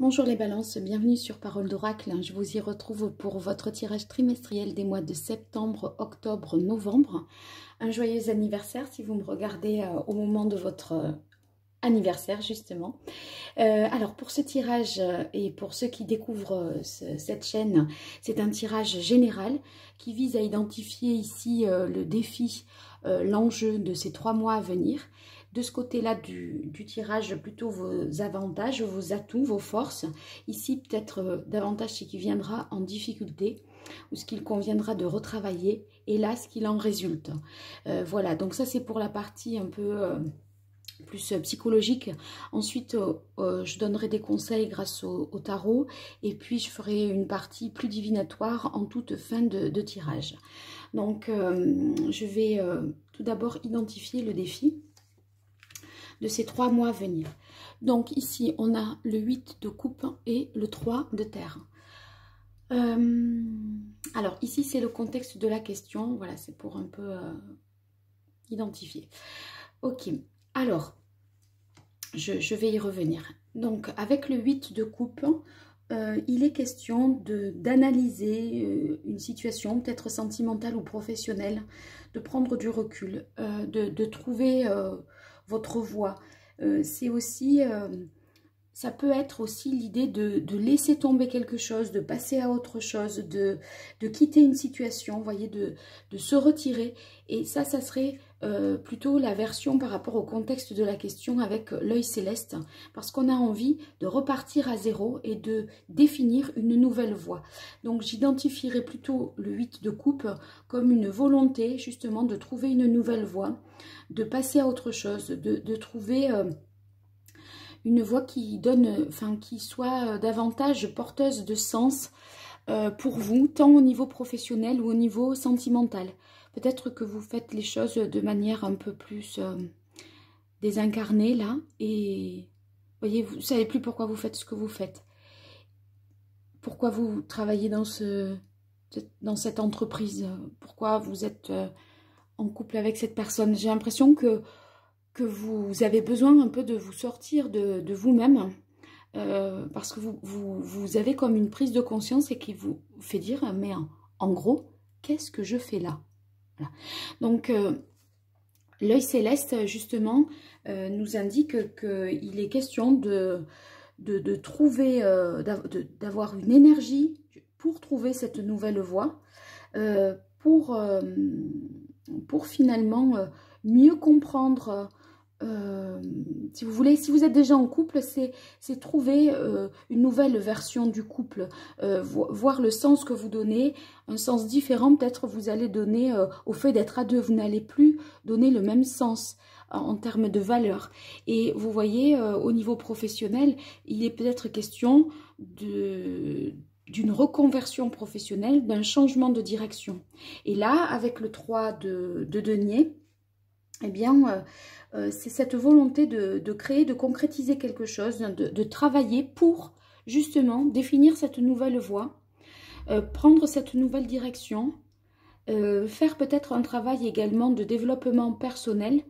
Bonjour les balances, bienvenue sur Parole d'Oracle. Je vous y retrouve pour votre tirage trimestriel des mois de septembre, octobre, novembre. Un joyeux anniversaire si vous me regardez au moment de votre anniversaire justement. Alors pour ce tirage et pour ceux qui découvrent cette chaîne, c'est un tirage général qui vise à identifier ici le défi, l'enjeu de ces 3 mois à venir. De ce côté-là du tirage, plutôt vos avantages, vos atouts, vos forces. Ici, peut-être davantage ce qui viendra en difficulté ou ce qu'il conviendra de retravailler. Et là, ce qu'il en résulte. Voilà, donc ça, c'est pour la partie un peu plus psychologique. Ensuite, je donnerai des conseils grâce au tarot. Et puis, je ferai une partie plus divinatoire en toute fin de tirage. Donc, je vais tout d'abord identifier le défi de ces 3 mois à venir. Donc ici, on a le 8 de coupe et le 3 de terre. Alors ici, c'est le contexte de la question. Voilà, c'est pour un peu identifier. Ok, alors, je vais y revenir. Donc, avec le 8 de coupe, il est question d'analyser une situation, peut-être sentimentale ou professionnelle, de prendre du recul, de trouver votre voie. C'est aussi, ça peut être aussi l'idée de laisser tomber quelque chose, de passer à autre chose, de quitter une situation, vous voyez, de se retirer. Et ça serait plutôt la version par rapport au contexte de la question avec l'œil céleste, parce qu'on a envie de repartir à zéro et de définir une nouvelle voie. Donc j'identifierais plutôt le 8 de coupe comme une volonté justement de trouver une nouvelle voie, de passer à autre chose, de trouver une voie qui donne, enfin qui soit davantage porteuse de sens pour vous, tant au niveau professionnel ou au niveau sentimental. Peut-être que vous faites les choses de manière un peu plus désincarnée là, et vous voyez, vous ne savez plus pourquoi vous faites ce que vous faites. Pourquoi vous travaillez dans cette entreprise, pourquoi vous êtes en couple avec cette personne. J'ai l'impression que vous avez besoin un peu de vous sortir de vous-même, parce que vous avez comme une prise de conscience et qui vous fait dire, mais en gros, qu'est-ce que je fais là? Voilà. Donc, l'œil céleste, justement, nous indique qu'il est question de trouver, d'avoir une énergie pour trouver cette nouvelle voie, pour finalement mieux comprendre, si vous voulez, si vous êtes déjà en couple, c'est trouver une nouvelle version du couple, voir le sens que vous donnez, un sens différent peut-être vous allez donner au fait d'être à deux, vous n'allez plus donner le même sens en termes de valeur. Et vous voyez, au niveau professionnel, il est peut-être question d'une reconversion professionnelle, d'un changement de direction. Et là, avec le 3 de denier, eh bien, c'est cette volonté de créer, de concrétiser quelque chose, de travailler pour justement définir cette nouvelle voie, prendre cette nouvelle direction, faire peut-être un travail également de développement personnel,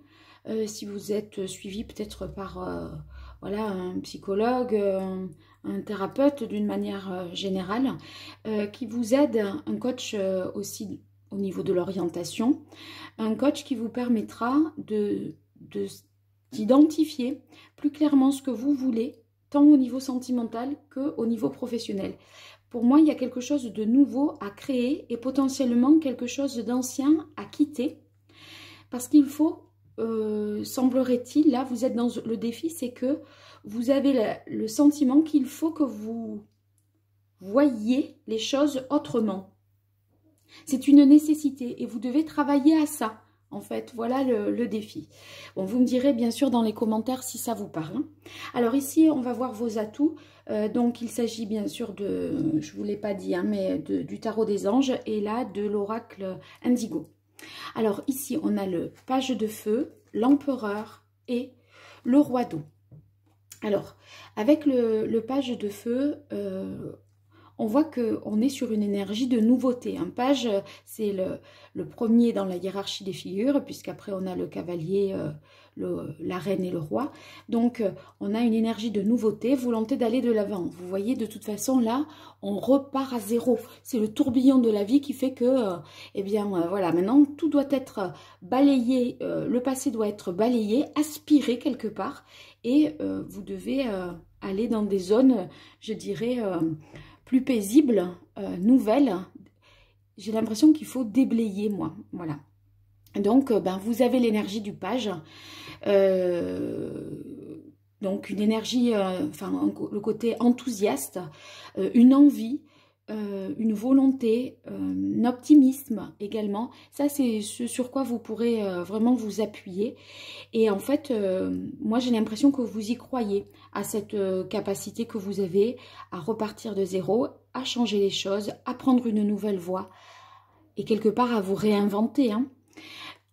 si vous êtes suivi peut-être par voilà, un psychologue, un thérapeute d'une manière générale, qui vous aide, un coach aussi au niveau de l'orientation, un coach qui vous permettra d'identifier plus clairement ce que vous voulez, tant au niveau sentimental qu'au niveau professionnel. Pour moi, il y a quelque chose de nouveau à créer et potentiellement quelque chose d'ancien à quitter, parce qu'il faut, semblerait-il, là vous êtes dans le défi, c'est que vous avez le sentiment qu'il faut que vous voyiez les choses autrement. C'est une nécessité et vous devez travailler à ça. En fait, voilà le défi. Bon, vous me direz bien sûr dans les commentaires si ça vous parle. Alors ici, on va voir vos atouts. Donc, il s'agit bien sûr de, je ne vous l'ai pas dit, hein, mais du tarot des anges et là, de l'oracle indigo. Alors ici, on a le page de feu, l'empereur et le roi d'eau. Alors, avec le page de feu, on voit qu'on est sur une énergie de nouveauté. Un page, c'est le premier dans la hiérarchie des figures, puisqu'après on a le cavalier, la reine et le roi. Donc, on a une énergie de nouveauté, volonté d'aller de l'avant. Vous voyez, de toute façon, là, on repart à zéro. C'est le tourbillon de la vie qui fait que, eh bien, voilà, maintenant, tout doit être balayé, le passé doit être balayé, aspiré quelque part, et vous devez aller dans des zones, je dirais, plus paisibles, nouvelles. J'ai l'impression qu'il faut déblayer, moi, voilà. Donc, ben, vous avez l'énergie du page, donc une énergie, enfin, le côté enthousiaste, une envie, une volonté, un optimisme également. Ça, c'est ce sur quoi vous pourrez vraiment vous appuyer. Et en fait, moi, j'ai l'impression que vous y croyez à cette capacité que vous avez à repartir de zéro, à changer les choses, à prendre une nouvelle voie et quelque part à vous réinventer, hein.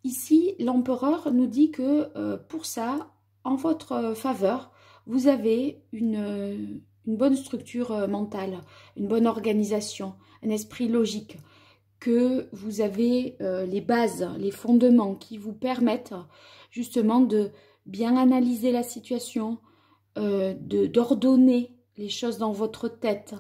Ici, l'empereur nous dit que pour ça, en votre faveur, vous avez une bonne structure mentale, une bonne organisation, un esprit logique, que vous avez les bases, les fondements qui vous permettent justement de bien analyser la situation, d'ordonner les choses dans votre tête,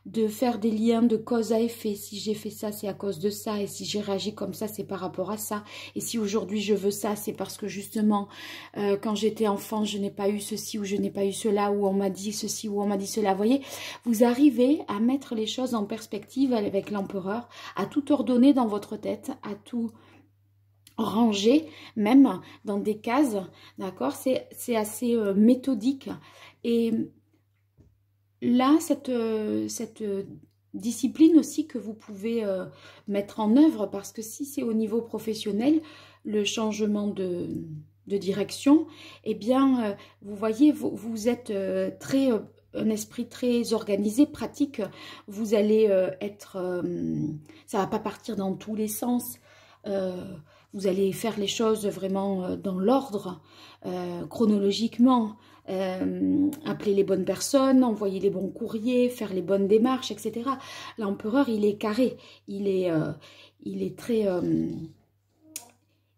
de faire des liens de cause à effet. Si j'ai fait ça, c'est à cause de ça. Et si j'ai réagi comme ça, c'est par rapport à ça. Et si aujourd'hui je veux ça, c'est parce que justement, quand j'étais enfant, je n'ai pas eu ceci ou je n'ai pas eu cela, ou on m'a dit ceci ou on m'a dit cela. Vous voyez, vous arrivez à mettre les choses en perspective avec l'empereur, à tout ordonner dans votre tête, à tout ranger, même dans des cases, d'accord? C'est assez méthodique. Et là, cette discipline aussi que vous pouvez mettre en œuvre, parce que si c'est au niveau professionnel, le changement de direction, eh bien, vous voyez, vous êtes un esprit très organisé, pratique. Vous allez être... ça va pas partir dans tous les sens. Vous allez faire les choses vraiment dans l'ordre, chronologiquement. Appeler les bonnes personnes, envoyer les bons courriers, faire les bonnes démarches, etc. L'empereur, il est carré, il est très...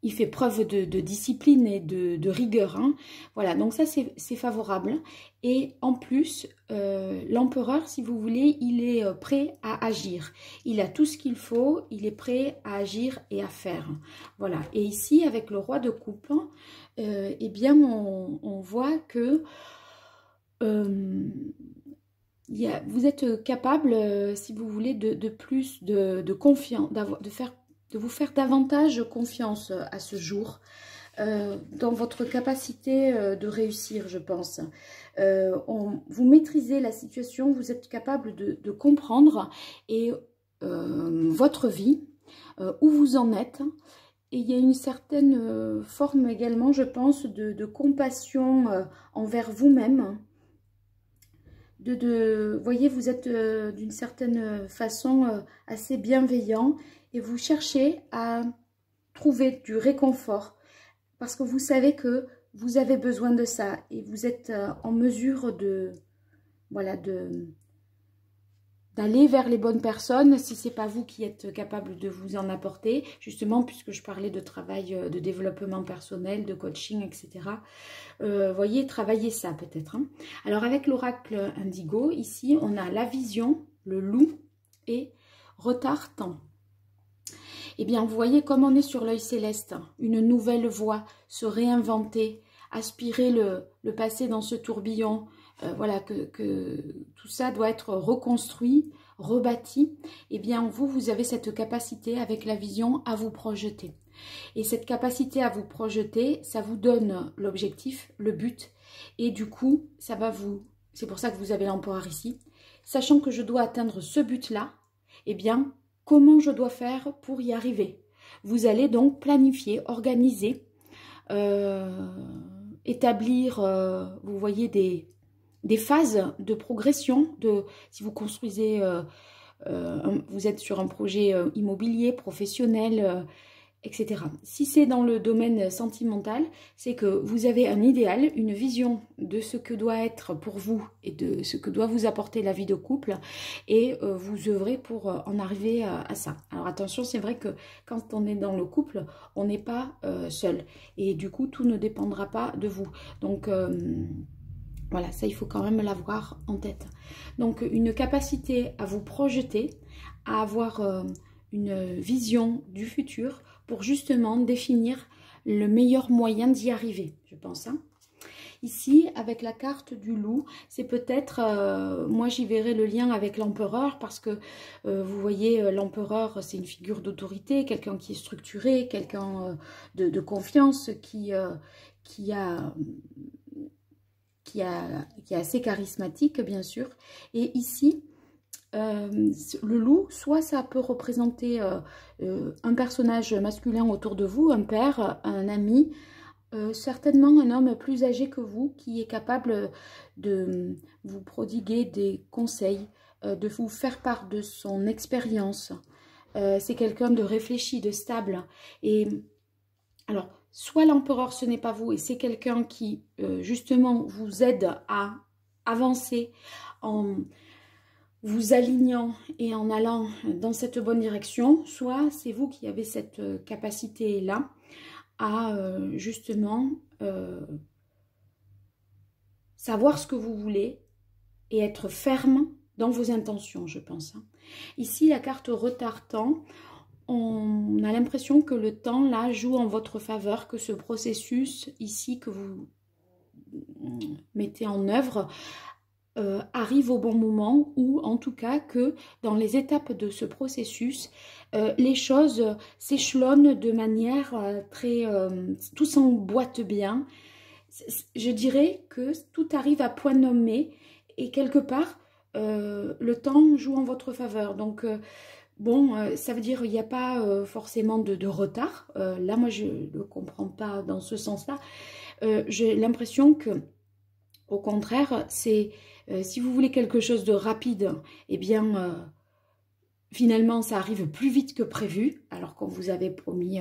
il fait preuve de discipline et de rigueur, hein. Voilà, donc ça, c'est favorable. Et en plus, l'empereur, si vous voulez, il est prêt à agir. Il a tout ce qu'il faut, il est prêt à agir et à faire. Voilà, et ici, avec le roi de coupe, eh bien, on voit que vous êtes capable, si vous voulez, de plus de confiance, de vous faire davantage confiance à ce jour, dans votre capacité de réussir, je pense. Vous maîtrisez la situation, vous êtes capable de comprendre et votre vie, où vous en êtes. Et il y a une certaine forme également, je pense, de compassion envers vous-même. Vous voyez, vous êtes d'une certaine façon assez bienveillant et vous cherchez à trouver du réconfort parce que vous savez que vous avez besoin de ça et vous êtes en mesure voilà, d'aller vers les bonnes personnes si ce n'est pas vous qui êtes capable de vous en apporter, justement puisque je parlais de travail, de développement personnel, de coaching, etc. Voyez, travaillez ça peut-être, hein. Alors avec l'oracle indigo, ici on a la vision, le loup et retard temps. Eh bien, vous voyez comme on est sur l'œil céleste, une nouvelle voie, se réinventer, aspirer le passé dans ce tourbillon. Voilà, que tout ça doit être reconstruit, rebâti. Eh bien, vous avez cette capacité avec la vision à vous projeter. Et cette capacité à vous projeter, ça vous donne l'objectif, le but. Et du coup, ça va vous... C'est pour ça que vous avez l'empereur ici. Sachant que je dois atteindre ce but-là, eh bien, comment je dois faire pour y arriver? Vous allez donc planifier, organiser, établir, vous voyez, des phases de progression. Si vous construisez, vous êtes sur un projet immobilier, professionnel, etc. Si c'est dans le domaine sentimental, c'est que vous avez un idéal, une vision de ce que doit être pour vous et de ce que doit vous apporter la vie de couple et vous œuvrez pour en arriver à ça. Alors attention, c'est vrai que quand on est dans le couple, on n'est pas seul et du coup, tout ne dépendra pas de vous. Donc voilà, ça il faut quand même l'avoir en tête. Donc une capacité à vous projeter, à avoir une vision du futur pour justement définir le meilleur moyen d'y arriver, je pense. Hein. Ici, avec la carte du loup, c'est peut-être, moi j'y verrai le lien avec l'empereur parce que vous voyez, l'empereur c'est une figure d'autorité, quelqu'un qui est structuré, quelqu'un de confiance, qui est assez charismatique bien sûr. Et ici, le loup, soit ça peut représenter un personnage masculin autour de vous, un père, un ami, certainement un homme plus âgé que vous qui est capable de vous prodiguer des conseils, de vous faire part de son expérience. C'est quelqu'un de réfléchi, de stable. Et alors, soit l'empereur ce n'est pas vous et c'est quelqu'un qui justement vous aide à avancer en vous alignant et en allant dans cette bonne direction, soit c'est vous qui avez cette capacité-là à justement savoir ce que vous voulez et être ferme dans vos intentions, je pense. Ici, la carte retard-temps, on a l'impression que le temps, là, joue en votre faveur, que ce processus ici que vous mettez en œuvre arrive au bon moment ou en tout cas que dans les étapes de ce processus, les choses s'échelonnent de manière très... tout s'emboîte bien. Je dirais que tout arrive à point nommé et quelque part, le temps joue en votre faveur. Donc, bon, ça veut dire qu'il n'y a pas forcément de retard. Là, moi, je ne le comprends pas dans ce sens-là. J'ai l'impression que, au contraire, c'est... si vous voulez quelque chose de rapide, eh bien, finalement, ça arrive plus vite que prévu, alors qu'on vous avait promis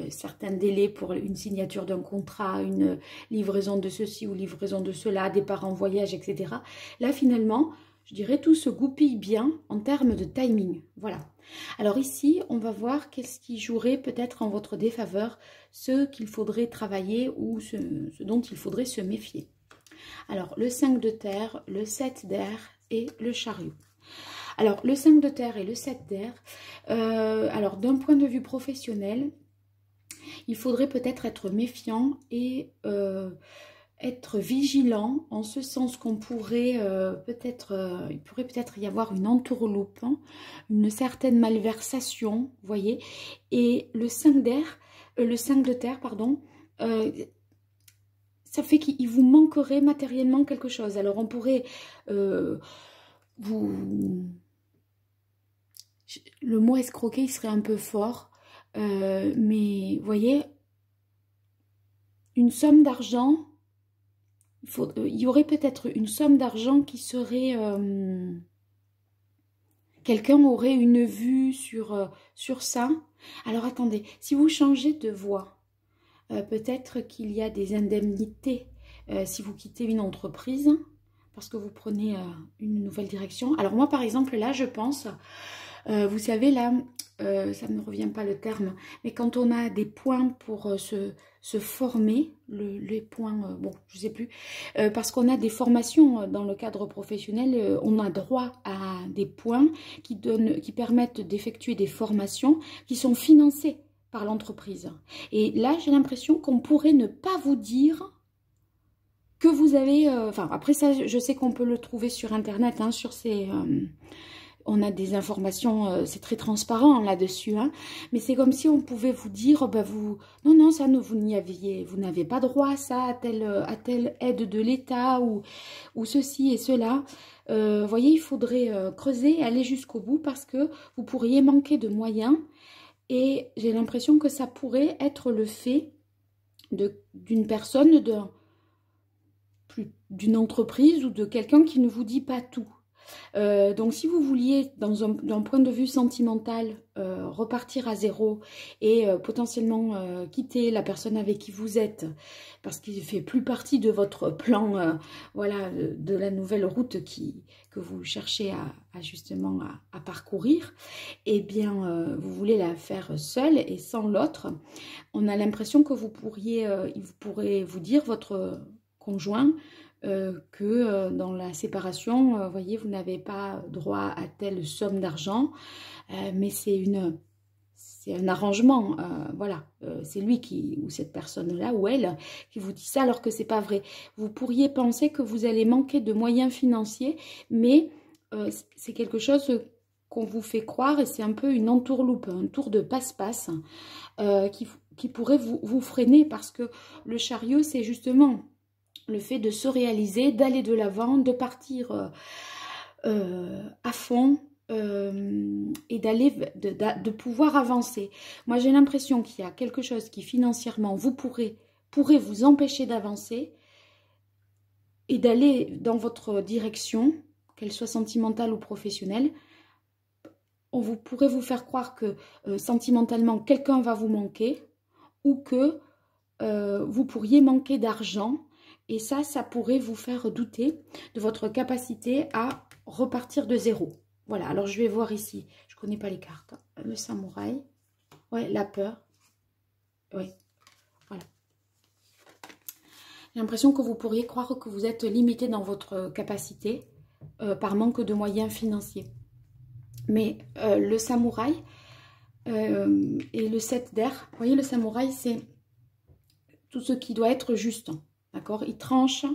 certains délais pour une signature d'un contrat, une livraison de ceci ou livraison de cela, départ en voyage, etc. Là, finalement, je dirais tout se goupille bien en termes de timing. Voilà. Alors ici, on va voir qu'est-ce qui jouerait peut-être en votre défaveur, ce qu'il faudrait travailler ou ce dont il faudrait se méfier. Alors, le 5 de terre, le 7 d'air et le chariot. Alors, le 5 de terre et le 7 d'air, alors d'un point de vue professionnel, il faudrait peut-être être méfiant et être vigilant, en ce sens qu'on pourrait il pourrait peut-être y avoir une entourloupe, hein, une certaine malversation, vous voyez. Et le 5 d'air, le 5 de terre, pardon, ça fait qu'il vous manquerait matériellement quelque chose. Alors, on pourrait le mot escroquer, il serait un peu fort. Mais, vous voyez, une somme d'argent, il y aurait peut-être une somme d'argent qui serait... quelqu'un aurait une vue sur ça. Alors, attendez, si vous changez de voie, peut-être qu'il y a des indemnités si vous quittez une entreprise parce que vous prenez une nouvelle direction. Alors moi, par exemple, là, je pense, vous savez, là, ça ne me revient pas le terme, mais quand on a des points pour se former, les points, bon, je ne sais plus, parce qu'on a des formations dans le cadre professionnel, on a droit à des points qui permettent d'effectuer des formations qui sont financées par l'entreprise. Et là, j'ai l'impression qu'on pourrait ne pas vous dire que vous avez... Enfin, après ça, je sais qu'on peut le trouver sur Internet, hein, sur ces... on a des informations, c'est très transparent là-dessus, hein, mais c'est comme si on pouvait vous dire, bah vous, non, non, ça, vous n'avez pas droit à ça, à telle aide de l'État ou ceci et cela. Vous voyez, il faudrait creuser et aller jusqu'au bout parce que vous pourriez manquer de moyens. Et j'ai l'impression que ça pourrait être le fait d'une personne, d'une entreprise ou de quelqu'un qui ne vous dit pas tout. Donc si vous vouliez, d'un point de vue sentimental, repartir à zéro et potentiellement quitter la personne avec qui vous êtes, parce qu'il ne fait plus partie de votre plan, voilà, de la nouvelle route que vous cherchez justement à parcourir, eh bien, vous voulez la faire seule et sans l'autre, on a l'impression que vous pourriez, il pourrait vous dire, votre conjoint, que dans la séparation, voyez, vous n'avez pas droit à telle somme d'argent, mais c'est un arrangement, voilà, c'est lui ou cette personne-là, ou elle, qui vous dit ça alors que c'est pas vrai. Vous pourriez penser que vous allez manquer de moyens financiers, mais c'est quelque chose qu'on vous fait croire, et c'est un peu une entourloupe, un tour de passe-passe qui pourrait vous freiner, parce que le chariot, c'est justement le fait de se réaliser, d'aller de l'avant, de partir à fond et de pouvoir avancer. Moi, j'ai l'impression qu'il y a quelque chose qui financièrement pourrait vous empêcher d'avancer et d'aller dans votre direction, qu'elle soit sentimentale ou professionnelle. Vous pourrez vous faire croire que sentimentalement, quelqu'un va vous manquer, ou que vous pourriez manquer d'argent. Et ça pourrait vous faire douter de votre capacité à repartir de zéro. Voilà, alors je vais voir ici. Je ne connais pas les cartes. Le samouraï. Ouais, la peur. Oui, voilà. J'ai l'impression que vous pourriez croire que vous êtes limité dans votre capacité par manque de moyens financiers. Mais le samouraï et le 7 d'air, vous voyez, le samouraï, c'est tout ce qui doit être juste. D'accord? Il tranche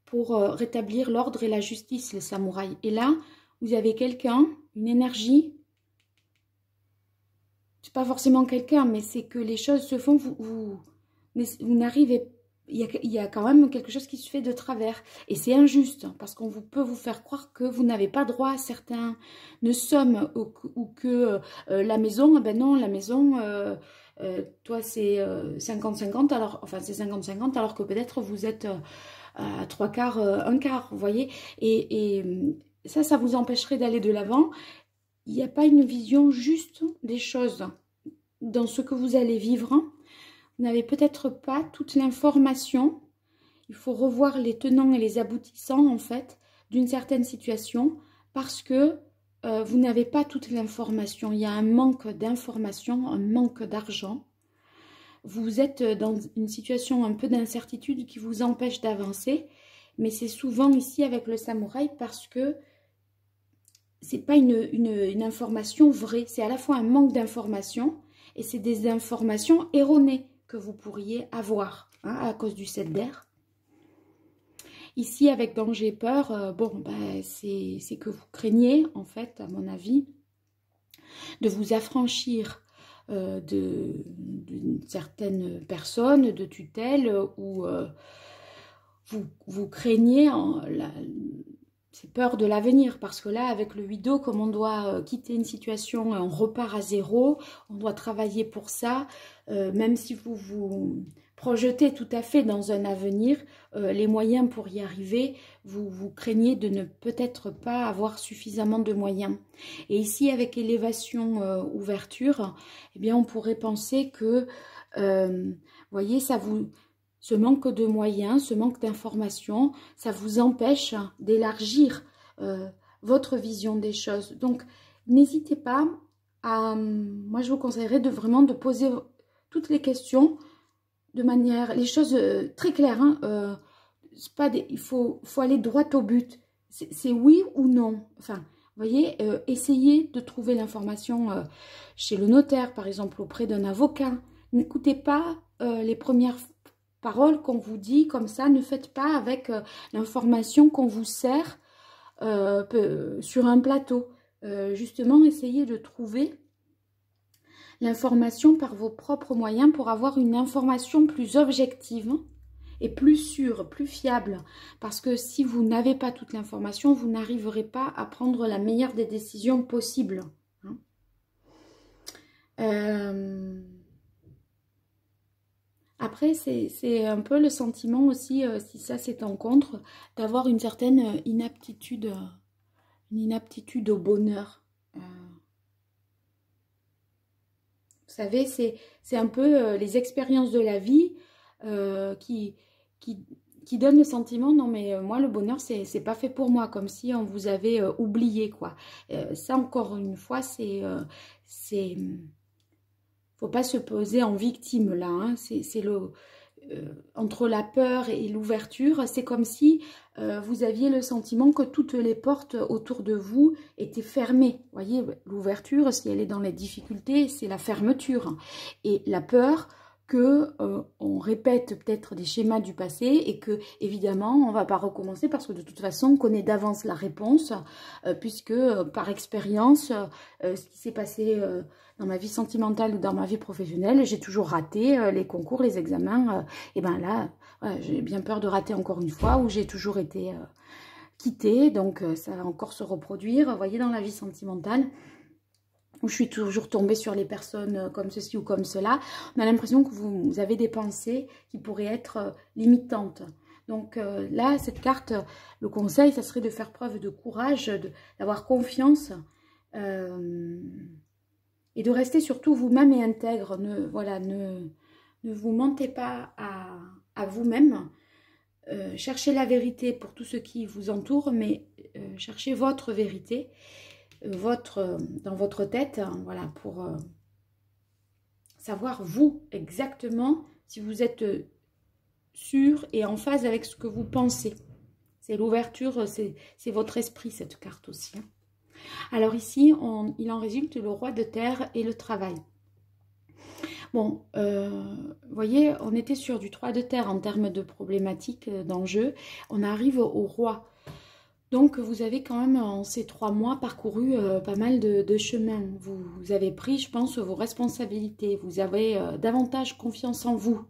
pour rétablir l'ordre et la justice, les samouraïs. Et là, vous avez quelqu'un, une énergie. C'est pas forcément quelqu'un, mais c'est que les choses se font, vous n'arrivez. Il y a quand même quelque chose qui se fait de travers. Et c'est injuste, parce qu'on peut vous faire croire que vous n'avez pas droit à certaines sommes, ou que la maison, ben non, la maison... toi c'est 50-50, alors enfin c'est 50-50, alors que peut-être vous êtes à 3/4, un quart, vous voyez, et ça vous empêcherait d'aller de l'avant. Il n'y a pas une vision juste des choses dans ce que vous allez vivre. Vous n'avez peut-être pas toute l'information. Il faut revoir les tenants et les aboutissants en fait d'une certaine situation, parce que vous n'avez pas toute l'information. Il y a un manque d'information, un manque d'argent. Vous êtes dans une situation un peu d'incertitude qui vous empêche d'avancer. Mais c'est souvent ici avec le samouraï, parce que c'est pas une information vraie. C'est à la fois un manque d'information et c'est des informations erronées que vous pourriez avoir à cause du 7 d'air. Ici, avec danger et peur, bon, ben, c'est que vous craignez, en fait, à mon avis, de vous affranchir d'une certaine personne, de tutelle, ou vous craignez ces peurs de l'avenir, parce que là, avec le 8 d'eau, comme on doit quitter une situation, on repart à zéro, on doit travailler pour ça, même si vous vous projetez tout à fait dans un avenir, les moyens pour y arriver, vous craignez de ne peut-être pas avoir suffisamment de moyens. Et ici, avec élévation, ouverture, eh bien, on pourrait penser que, voyez, ce manque de moyens, ce manque d'informations, ça vous empêche d'élargir votre vision des choses. Donc, n'hésitez pas à... Moi, je vous conseillerais vraiment de poser toutes les questions de manière... Les choses très claires. Hein, il faut aller droit au but. C'est oui ou non. Enfin, vous voyez, essayez de trouver l'information chez le notaire, par exemple, auprès d'un avocat. N'écoutez pas les premières paroles qu'on vous dit comme ça. Ne faites pas avec l'information qu'on vous sert sur un plateau. Justement, essayez de trouver l'information par vos propres moyens pour avoir une information plus objective et plus sûre, plus fiable. Parce que si vous n'avez pas toute l'information, vous n'arriverez pas à prendre la meilleure des décisions possibles. Après, c'est un peu le sentiment aussi, si ça c'est en contre, d'avoir une certaine inaptitude une inaptitude au bonheur. Vous savez, c'est un peu les expériences de la vie qui donnent le sentiment, non mais moi le bonheur c'est pas fait pour moi, comme si on vous avait oublié quoi. Ça encore une fois faut pas se poser en victime là, hein. C'est le entre la peur et l'ouverture, c'est comme si vous aviez le sentiment que toutes les portes autour de vous étaient fermées. Vous voyez, l'ouverture, si elle est dans les difficultés, c'est la fermeture. Et la peur, que on répète peut-être des schémas du passé et que évidemment on va pas recommencer parce que de toute façon on connaît d'avance la réponse puisque par expérience ce qui s'est passé dans ma vie sentimentale ou dans ma vie professionnelle, j'ai toujours raté les concours, les examens, et ben là ouais, j'ai bien peur de rater encore une fois, où j'ai toujours été quittée, donc ça va encore se reproduire, vous voyez, dans la vie sentimentale, où je suis toujours tombée sur les personnes comme ceci ou comme cela. On a l'impression que vous avez des pensées qui pourraient être limitantes. Donc là, cette carte, le conseil, ça serait de faire preuve de courage, d'avoir confiance et de rester surtout vous-même et intègre. Ne vous mentez pas à vous-même. Cherchez la vérité pour tout ce qui vous entoure, mais cherchez votre vérité. Dans votre tête, hein, voilà, pour savoir vous exactement si vous êtes sûr et en phase avec ce que vous pensez. C'est l'ouverture, c'est votre esprit, cette carte aussi. Hein. Alors ici, il en résulte le roi de terre et le travail. Bon, vous voyez, on était sur du 3 de terre en termes de problématiques d'enjeux. On arrive au roi. Donc, vous avez quand même, en ces 3 mois, parcouru pas mal de chemins. Vous avez pris, je pense, vos responsabilités. Vous avez davantage confiance en vous.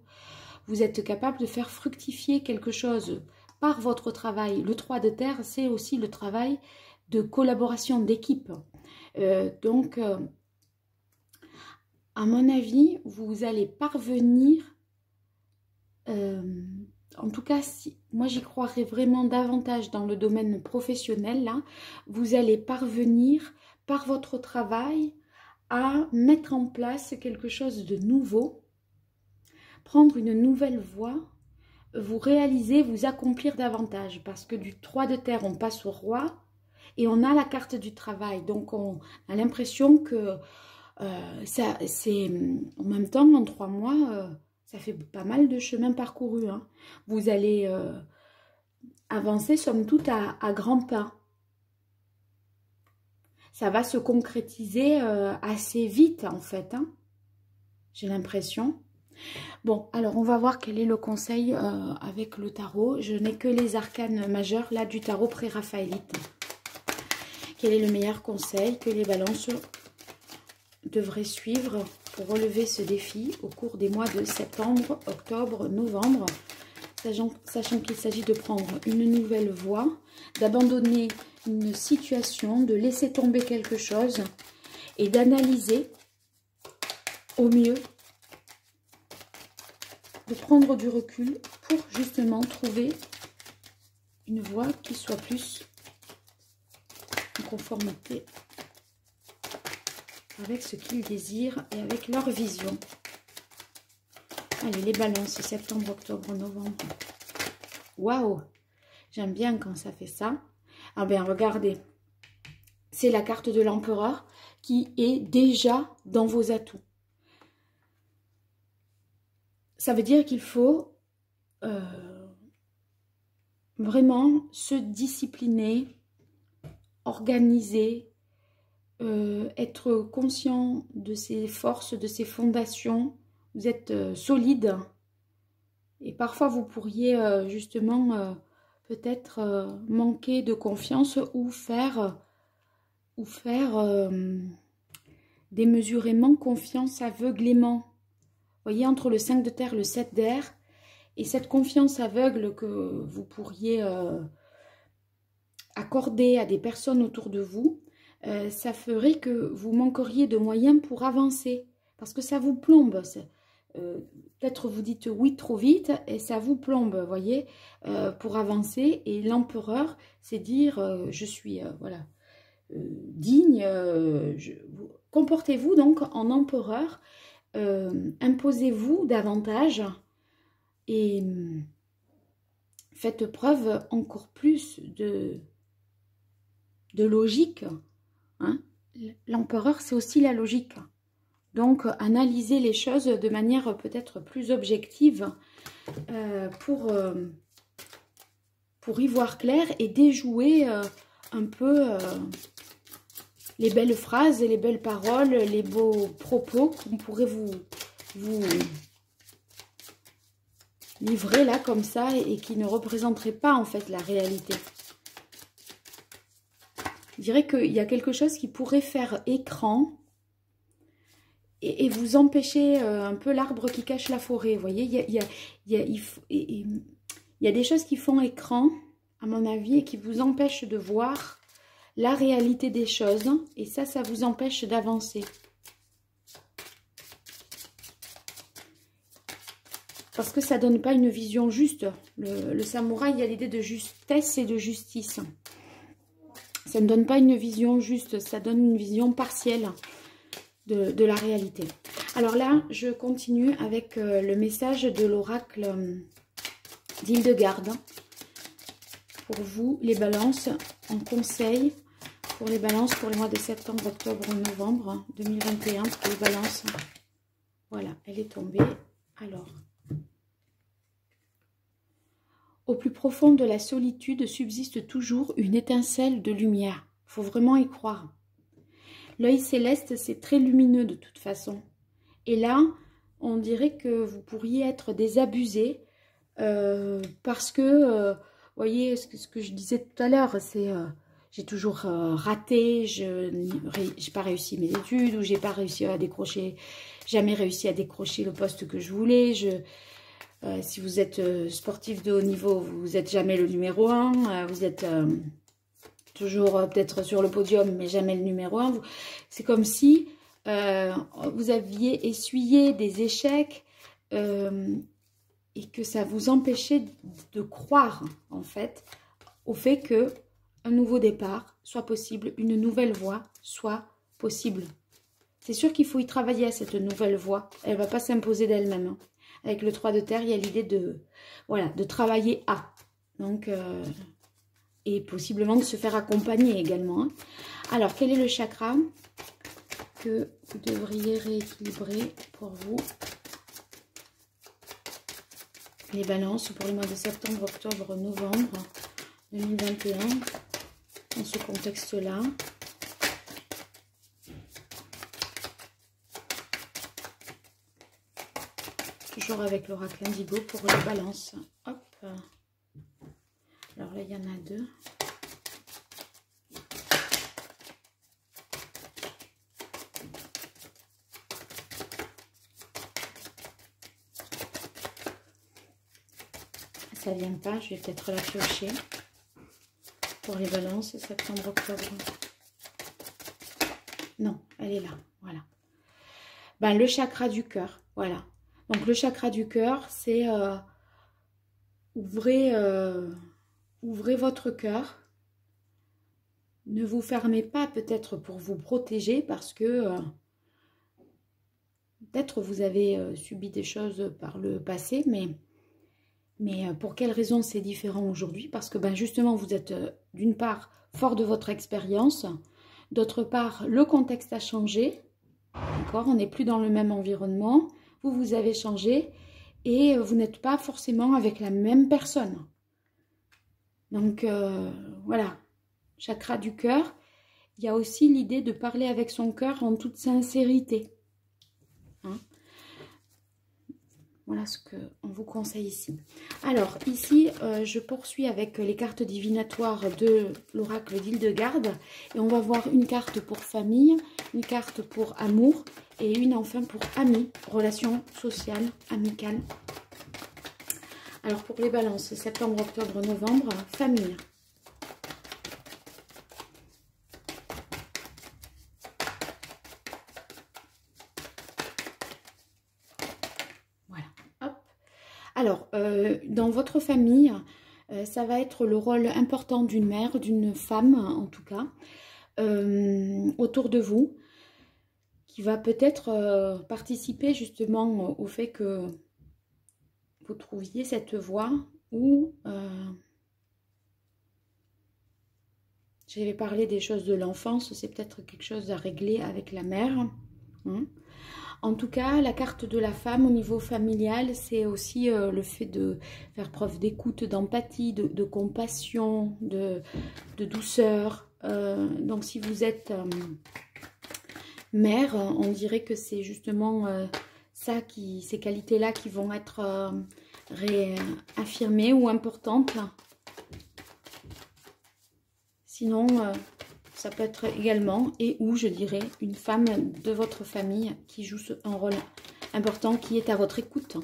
Vous êtes capable de faire fructifier quelque chose par votre travail. Le 3 de terre, c'est aussi le travail de collaboration, d'équipe. Donc, à mon avis, vous allez parvenir... en tout cas, moi j'y croirais vraiment davantage dans le domaine professionnel, là, vous allez parvenir par votre travail à mettre en place quelque chose de nouveau, prendre une nouvelle voie, vous réaliser, vous accomplir davantage, parce que du 3 de terre, on passe au roi et on a la carte du travail, donc on a l'impression que c'est en même temps, en 3 mois... ça fait pas mal de chemin parcouru. Hein. Vous allez avancer, somme toute, à grands pas. Ça va se concrétiser assez vite, en fait. Hein. J'ai l'impression. Bon, alors on va voir quel est le conseil avec le tarot. Je n'ai que les arcanes majeurs, là, du tarot pré-raphaélite. Quel est le meilleur conseil que les balances devraient suivre pour relever ce défi au cours des mois de septembre, octobre, novembre, sachant qu'il s'agit de prendre une nouvelle voie, d'abandonner une situation, de laisser tomber quelque chose et d'analyser au mieux, de prendre du recul pour justement trouver une voie qui soit plus en conformité avec ce qu'ils désirent et avec leur vision. Allez, les balances, septembre, octobre, novembre. Waouh! J'aime bien quand ça fait ça. Ah bien, regardez. C'est la carte de l'empereur qui est déjà dans vos atouts. Ça veut dire qu'il faut vraiment se discipliner, organiser, être conscient de ses forces, de ses fondations. Vous êtes solide et parfois vous pourriez justement peut-être manquer de confiance ou faire démesurément confiance aveuglément. Vous voyez, entre le 5 de terre et le 7 d'air et cette confiance aveugle que vous pourriez accorder à des personnes autour de vous, ça ferait que vous manqueriez de moyens pour avancer. Parce que ça vous plombe. Peut-être vous dites oui trop vite et ça vous plombe, vous voyez, pour avancer. Et l'empereur, c'est dire, je suis, voilà, digne. Comportez-vous donc en empereur. Imposez-vous davantage et faites preuve encore plus de logique. Hein. L'empereur, c'est aussi la logique. Donc, analysez les choses de manière peut-être plus objective pour y voir clair et déjouer un peu les belles phrases et les belles paroles, les beaux propos qu'on pourrait vous livrer là comme ça et qui ne représenteraient pas en fait la réalité. Je dirais qu'il y a quelque chose qui pourrait faire écran et vous empêcher un peu l'arbre qui cache la forêt. Vous voyez, il y a des choses qui font écran, à mon avis, et qui vous empêchent de voir la réalité des choses. Et ça vous empêche d'avancer. Parce que ça ne donne pas une vision juste. Le samouraï, il y a l'idée de justesse et de justice. Ça ne donne pas une vision juste, ça donne une vision partielle de la réalité. Alors là, je continue avec le message de l'oracle d'Hildegarde. Pour vous, les balances, en conseil pour les balances pour les mois de septembre, octobre, novembre 2021. Pour les balances, voilà, elle est tombée. Alors, au plus profond de la solitude subsiste toujours une étincelle de lumière. Il faut vraiment y croire. L'œil céleste, c'est très lumineux de toute façon. Et là, on dirait que vous pourriez être désabusé parce que, vous voyez, ce que je disais tout à l'heure, c'est j'ai toujours raté, je n'ai pas réussi mes études ou j'ai pas réussi à décrocher, jamais réussi à décrocher le poste que je voulais. Si vous êtes sportif de haut niveau, vous n'êtes jamais le numéro 1, vous êtes toujours peut-être sur le podium, mais jamais le numéro 1. C'est comme si vous aviez essuyé des échecs et que ça vous empêchait de croire, en fait, au fait que un nouveau départ soit possible, une nouvelle voie soit possible. C'est sûr qu'il faut y travailler à cette nouvelle voie. Elle ne va pas s'imposer d'elle-même. Hein. Avec le 3 de terre, il y a l'idée de, voilà, de travailler à. Donc, et possiblement de se faire accompagner également. Hein. Alors, quel est le chakra que vous devriez rééquilibrer pour vous? Les balances pour les mois de septembre, octobre, novembre 2021. Dans ce contexte-là. Toujours avec l'oracle indigo pour les balances. Hop. Alors là, il y en a deux. Ça vient pas, je vais peut-être la piocher. Pour les balances, septembre, octobre. Non, elle est là, voilà. Ben, le chakra du cœur, voilà. Donc, le chakra du cœur, c'est ouvrez votre cœur. Ne vous fermez pas peut-être pour vous protéger parce que peut-être vous avez subi des choses par le passé, mais pour quelle raison c'est différent aujourd'hui? Parce que ben, justement, vous êtes d'une part fort de votre expérience, d'autre part, le contexte a changé, d'accord? On n'est plus dans le même environnement, vous avez changé et vous n'êtes pas forcément avec la même personne. Donc, voilà, chakra du cœur, il y a aussi l'idée de parler avec son cœur en toute sincérité. Hein? Voilà ce qu'on vous conseille ici. Alors, ici, je poursuis avec les cartes divinatoires de l'oracle d'Hildegarde. Et on va voir une carte pour famille, une carte pour amour et une enfin pour amis, relations sociales, amicales. Alors, pour les balances, septembre, octobre, novembre, famille. Alors, dans votre famille, ça va être le rôle important d'une mère, d'une femme en tout cas. autour de vous qui va peut-être participer justement au fait que vous trouviez cette voie où j'avais parlé des choses de l'enfance, c'est peut-être quelque chose à régler avec la mère. En tout cas, la carte de la femme au niveau familial, c'est aussi le fait de faire preuve d'écoute, d'empathie, de compassion, de douceur. Donc si vous êtes mère, on dirait que c'est justement ces qualités-là qui vont être réaffirmées ou importantes. Sinon, ça peut être également, et ou je dirais, une femme de votre famille qui joue un rôle important, qui est à votre écoute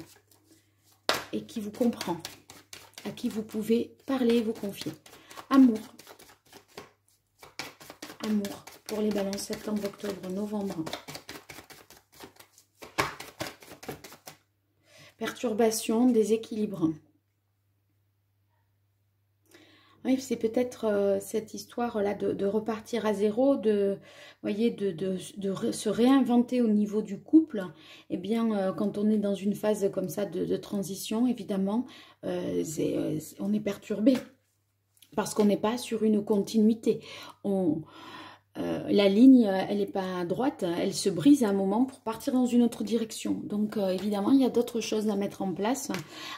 et qui vous comprend, à qui vous pouvez parler et vous confier. Amour. Amour pour les balances septembre, octobre, novembre. Perturbation, déséquilibre. Oui, c'est peut-être cette histoire-là de repartir à zéro, voyez, de se réinventer au niveau du couple. Eh bien, quand on est dans une phase comme ça de transition, évidemment, on est perturbé parce qu'on n'est pas sur une continuité. La ligne, elle n'est pas droite, elle se brise à un moment pour partir dans une autre direction. Donc, évidemment, il y a d'autres choses à mettre en place,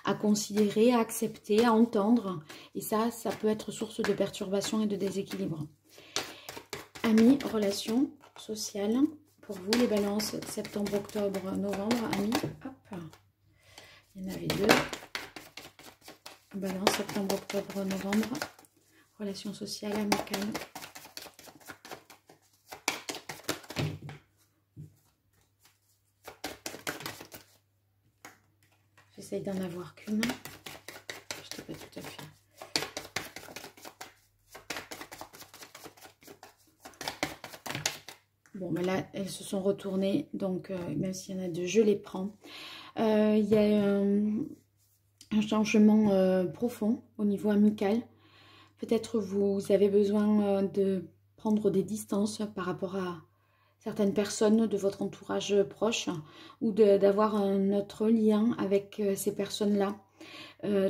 à considérer, à accepter, à entendre. Et ça peut être source de perturbation et de déséquilibre. Amis, relations sociales, pour vous, les balances, septembre, octobre, novembre, amis, hop, il y en avait deux. Balance, septembre, octobre, novembre, relations sociales, amicales. J'essaye d'en avoir qu'une. Je ne sais pas tout à fait. Bon, mais là, elles se sont retournées. Donc, même s'il y en a deux, je les prends. Il y a un changement profond au niveau amical. Peut-être vous avez besoin de prendre des distances par rapport à certaines personnes de votre entourage proche ou d'avoir un autre lien avec ces personnes-là.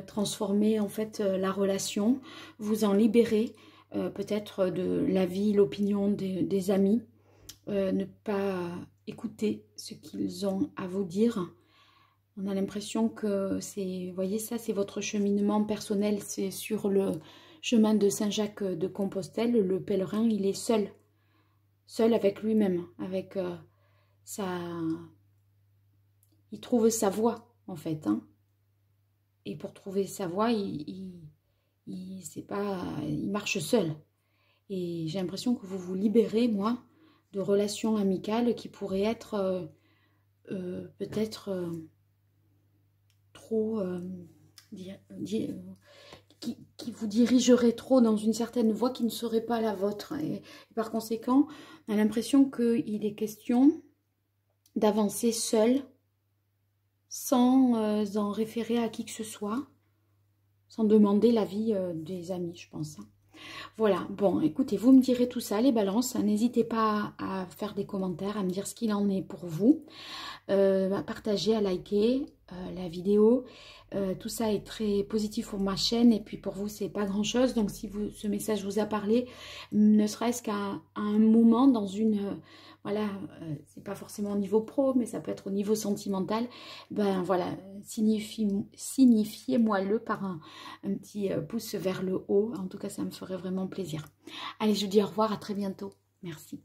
Transformer en fait la relation, vous en libérer peut-être de l'avis, l'opinion des amis, ne pas écouter ce qu'ils ont à vous dire. On a l'impression que c'est, voyez ça, c'est votre cheminement personnel, c'est sur le chemin de Saint-Jacques de Compostelle, le pèlerin, il est seul avec lui-même, avec il trouve sa voie en fait, hein. Et pour trouver sa voie, il marche seul. Et j'ai l'impression que vous vous libérez, moi, de relations amicales qui pourraient être peut-être trop... qui vous dirigerait trop dans une certaine voie qui ne serait pas la vôtre. Et par conséquent, on a l'impression qu'il est question d'avancer seul, sans en référer à qui que ce soit, sans demander l'avis des amis, je pense. Voilà, bon, écoutez, vous me direz tout ça, les balances. N'hésitez pas à faire des commentaires, à me dire ce qu'il en est pour vous. À partager, à liker la vidéo. Tout ça est très positif pour ma chaîne et puis pour vous, c'est pas grand-chose. Donc, si ce message vous a parlé, ne serait-ce qu'à un moment dans une... voilà, c'est pas forcément au niveau pro, mais ça peut être au niveau sentimental. Ben voilà, signifiez-moi-le par un petit pouce vers le haut. En tout cas, ça me ferait vraiment plaisir. Allez, je vous dis au revoir, à très bientôt. Merci.